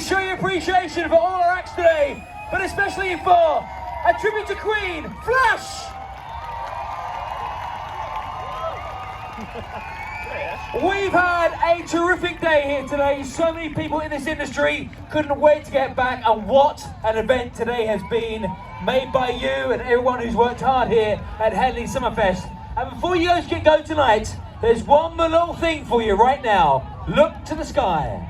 Please show your appreciation for all our acts today, but especially for a tribute to Queen, Flash! We've had a terrific day here today. So many people in this industry couldn't wait to get back, and what an event today has been, made by you and everyone who's worked hard here at Henley Summerfest. And before you guys get going tonight, there's one more little thing for you right now. Look to the sky.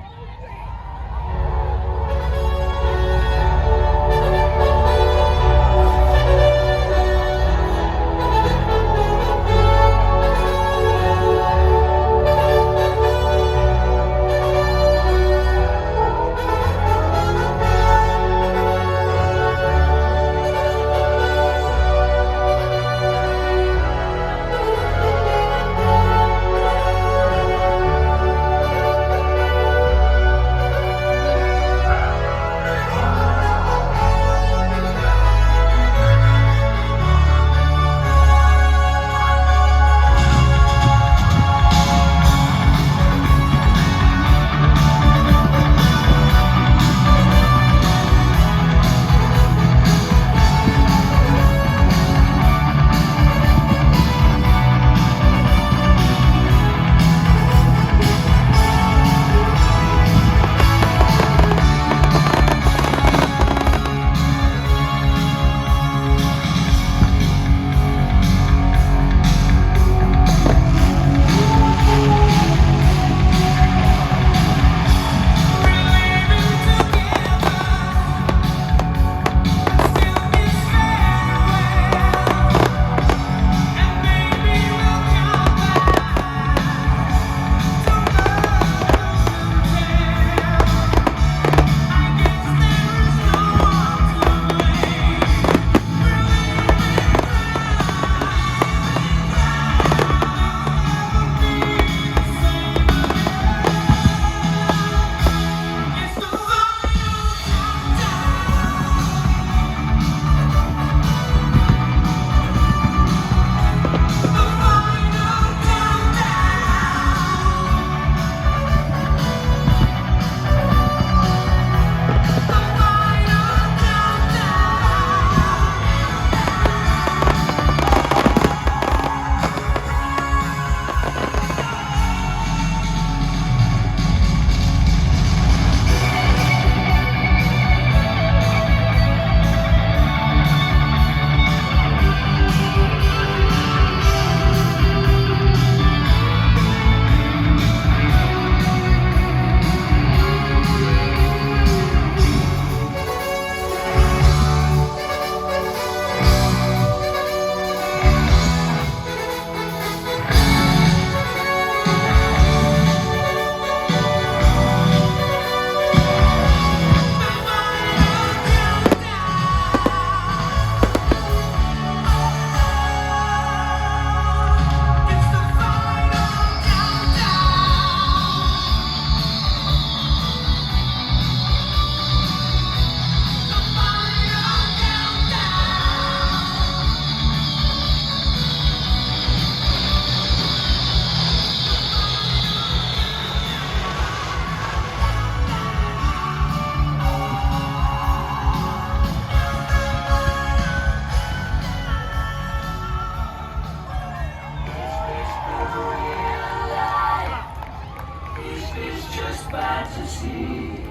Fantasy,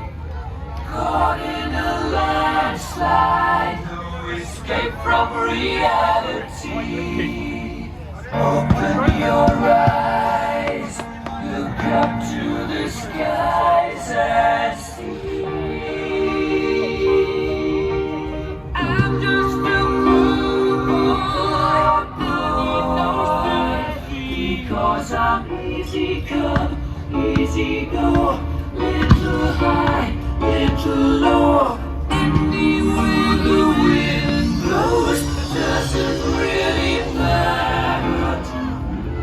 caught in a landslide, no escape from reality. Open your eyes, look up to the skies and see. I'm just a fool because I'm easy come, easy go. Little high, little low. Anywhere the wind blows doesn't really matter to me.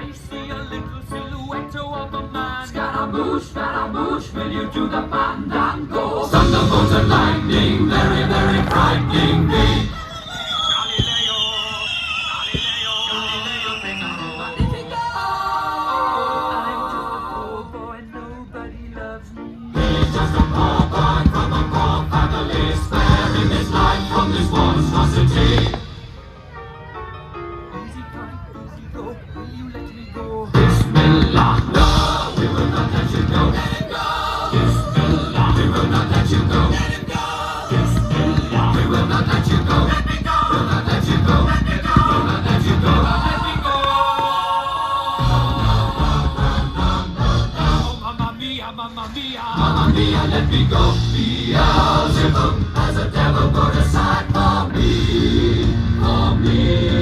I see a little silhouette of a man. Scaramouche, will you do the fandango? Thunderbolt and lightning, very, very frightening me. Galileo, Figaro, Magnifico. I'm just a poor boy, nobody loves me. He's just a poor boy from a poor family, sparing his life from this monstrosity. Easy come, easy go, will you let me go? Bismillah, no, we will not let you go. Let him go. Bismillah, we will not let you go. Let him go. Bismillah, we will not let you go. Let me go. We'll not let you go. Let me go. We'll not let you go. Let me go. Oh, mamma mia, mamma mia. Mamma mia, let me go. Beelzebub has a devil put aside for me. For me.